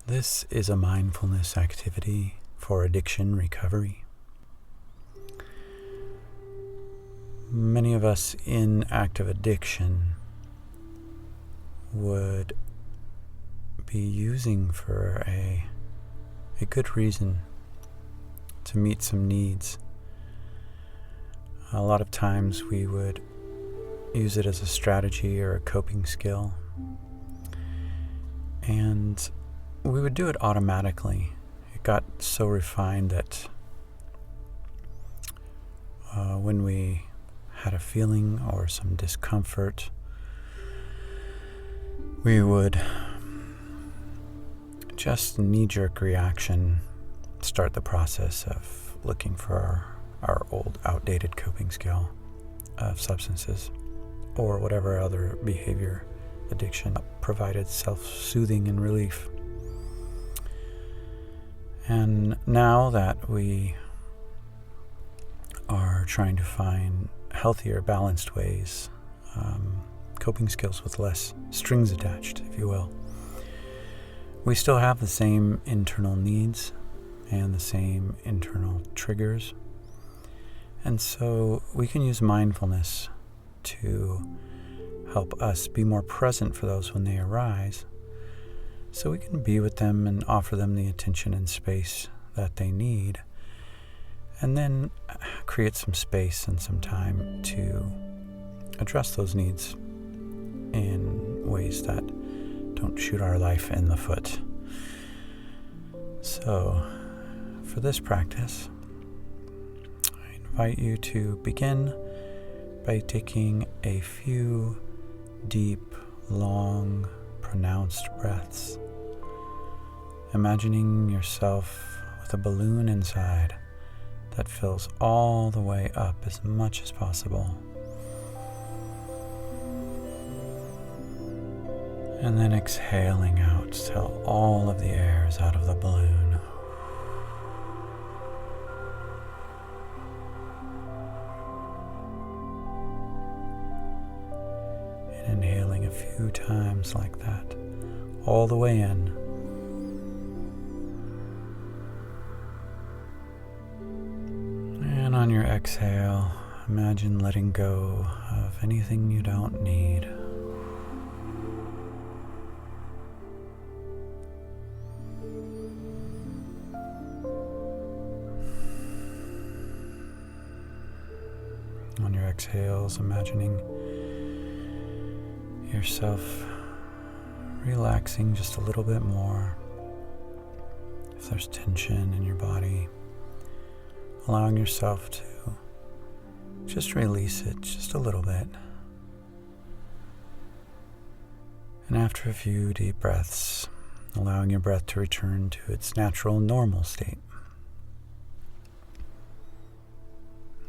This is a mindfulness activity for addiction recovery. Many of us in active addiction would be using for a good reason to meet some needs. A lot of times we would use it as a strategy or a coping skill, and we would do it automatically. It got so refined that when we had a feeling or some discomfort, we would just knee-jerk reaction start the process of looking for our old outdated coping skill of substances or whatever other behavior addiction provided self-soothing and relief. And now that we are trying to find healthier, balanced ways, coping skills with less strings attached, if you will, we still have the same internal needs and the same internal triggers. And so we can use mindfulness to help us be more present for those when they arise, so we can be with them and offer them the attention and space that they need, and then create some space and some time to address those needs in ways that don't shoot our life in the foot. So, for this practice, I invite you to begin by taking a few deep, long, pronounced breaths, imagining yourself with a balloon inside that fills all the way up as much as possible. And then exhaling out till all of the air is out of the balloon. And inhaling a few times like that, all the way in. And on your exhale, imagine letting go of anything you don't need. On your exhales, imagining yourself relaxing just a little bit more. If there's tension in your body, allowing yourself to just release it just a little bit. And after a few deep breaths, allowing your breath to return to its natural, normal state.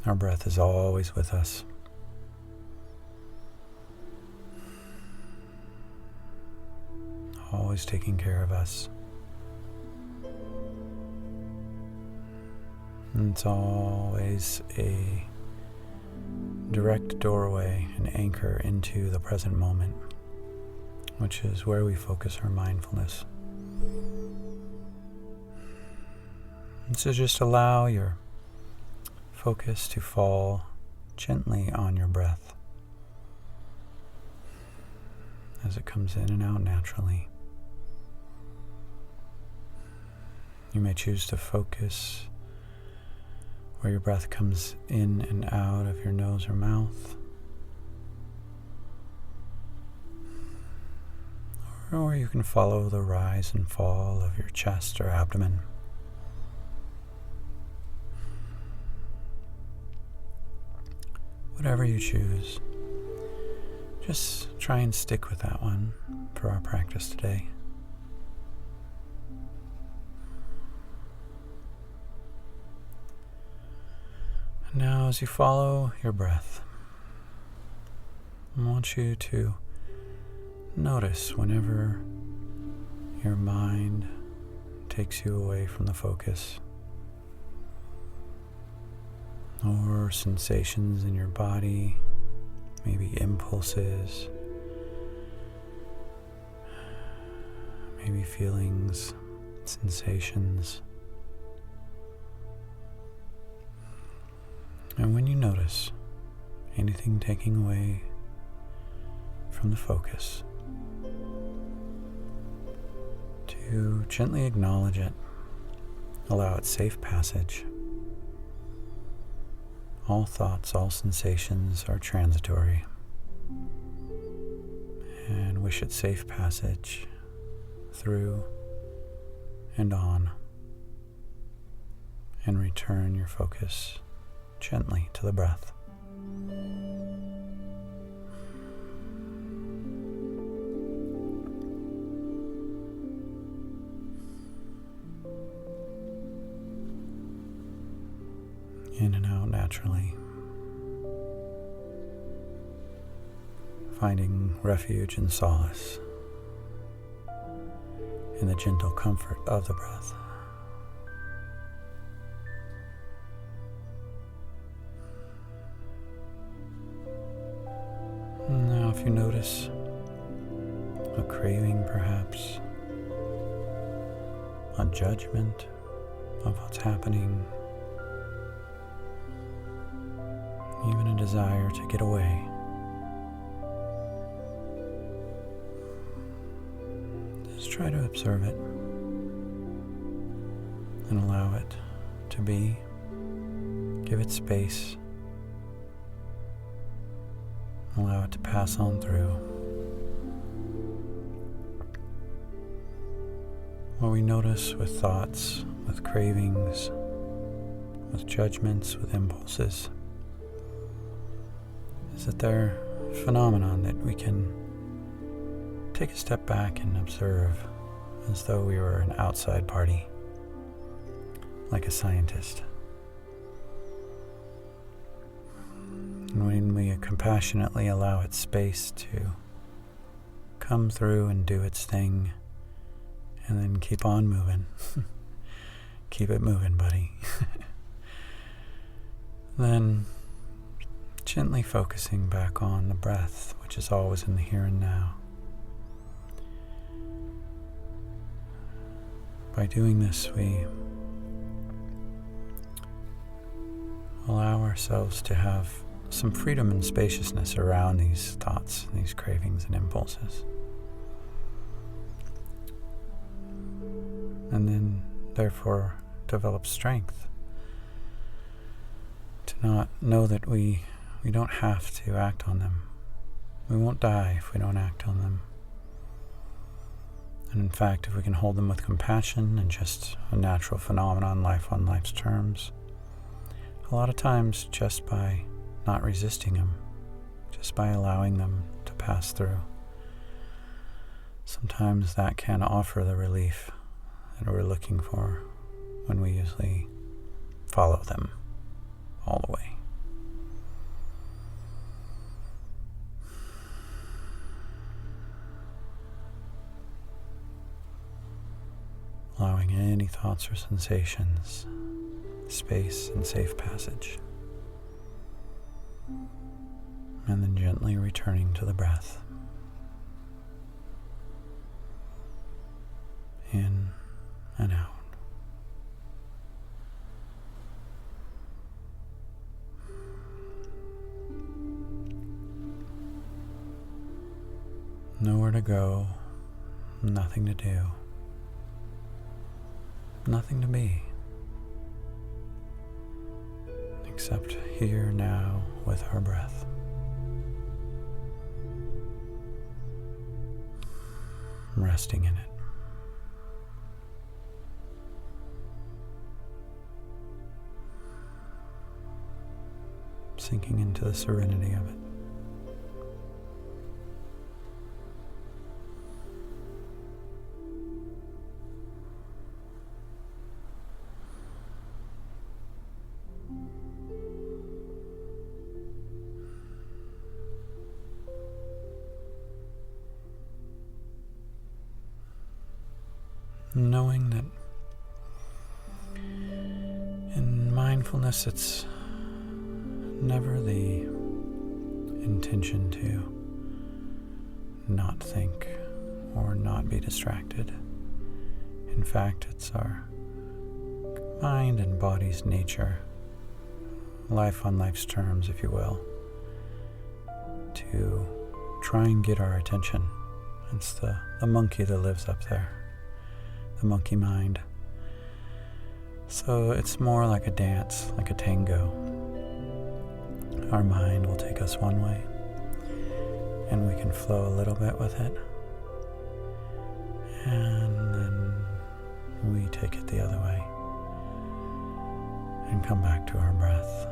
Our breath is always with us. Always taking care of us. And it's always a direct doorway, an anchor into the present moment, which is where we focus our mindfulness. And so just allow your focus to fall gently on your breath as it comes in and out naturally. You may choose to focus where your breath comes in and out of your nose or mouth, or you can follow the rise and fall of your chest or abdomen. Whatever you choose, just try and stick with that one for our practice today. And now, as you follow your breath, I want you to notice whenever your mind takes you away from the focus, or sensations in your body, maybe impulses, maybe feelings sensations. And when you notice anything taking away from the focus, to gently acknowledge it, allow it safe passage. All thoughts, all sensations are transitory, and wish it safe passage through and on, and return your focus gently to the breath. In and out naturally, finding refuge and solace in the gentle comfort of the breath. Now, if you notice a craving, perhaps a judgment of what's happening, even a desire to get away, just try to observe it and allow it to be. Give it space. Allow it to pass on through. What we notice with thoughts, with cravings, with judgments, with impulses, is that they're a phenomenon that we can take a step back and observe as though we were an outside party, like a scientist. And when we compassionately allow it space to come through and do its thing, and then keep on moving, keep it moving, buddy, then gently focusing back on the breath, which is always in the here and now. By doing this, we allow ourselves to have some freedom and spaciousness around these thoughts, these cravings and impulses. And then, therefore, develop strength to not know that we don't have to act on them. We won't die if we don't act on them. And in fact, if we can hold them with compassion and just a natural phenomenon, life on life's terms, a lot of times just by not resisting them, just by allowing them to pass through, sometimes that can offer the relief that we're looking for when we usually follow them all the way. Allowing any thoughts or sensations space and safe passage, and then gently returning to the breath. In and out. Nowhere to go, nothing to do, nothing to be, except here now with our breath. Resting in it. Sinking into the serenity of it. Knowing that in mindfulness it's never the intention to not think or not be distracted. In fact, it's our mind and body's nature, life on life's terms, if you will, to try and get our attention. It's the monkey that lives up there, the monkey mind. So it's more like a dance, like a tango. Our mind will take us one way, and we can flow a little bit with it, and then we take it the other way and come back to our breath.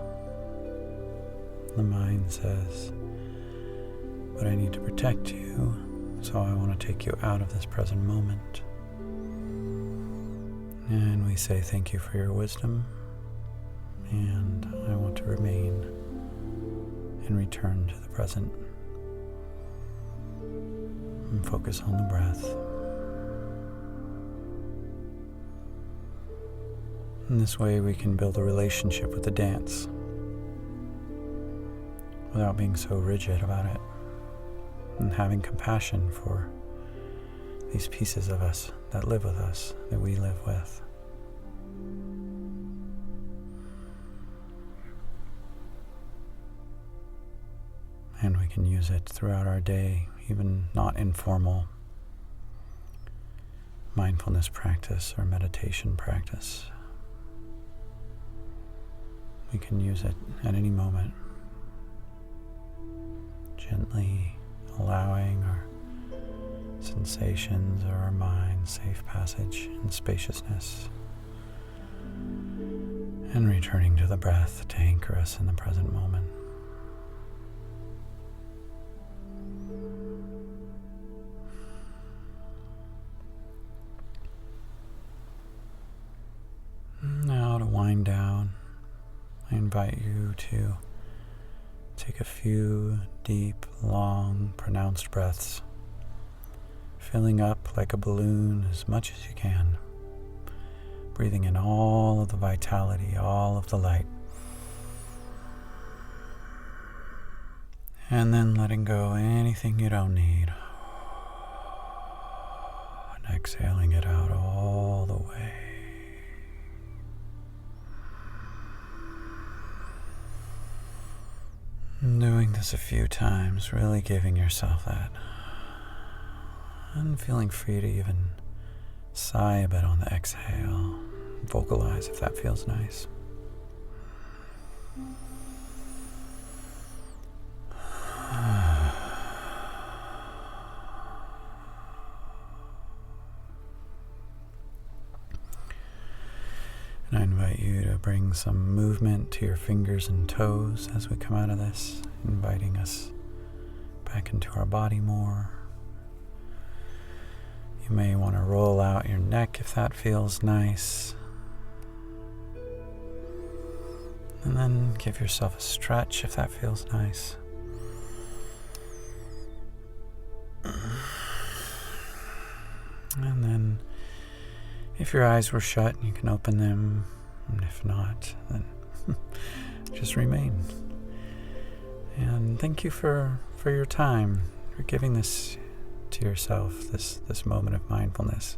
The mind says, but I need to protect you, so I want to take you out of this present moment. And we say, thank you for your wisdom, and I want to remain and return to the present and focus on the breath. In this way, we can build a relationship with the dance without being so rigid about it, and having compassion for these pieces of us that live with us, that we live with. And we can use it throughout our day, even not informal mindfulness practice or meditation practice. We can use it at any moment, gently allowing our sensations or our mind safe passage and spaciousness, and returning to the breath to anchor us in the present moment. Now to wind down, I invite you to take a few deep, long, pronounced breaths, filling up like a balloon as much as you can, breathing in all of the vitality, all of the light, and then letting go anything you don't need, and exhaling it out all the way. Doing this a few times, really giving yourself that, and feeling free to even sigh a bit on the exhale, vocalize if that feels nice. And I invite you to bring some movement to your fingers and toes as we come out of this, inviting us back into our body more. You may want to roll out your neck if that feels nice. And then give yourself a stretch if that feels nice. And then if your eyes were shut, you can open them, and if not, then just remain. And thank you for your time, for giving this to yourself, this moment of mindfulness.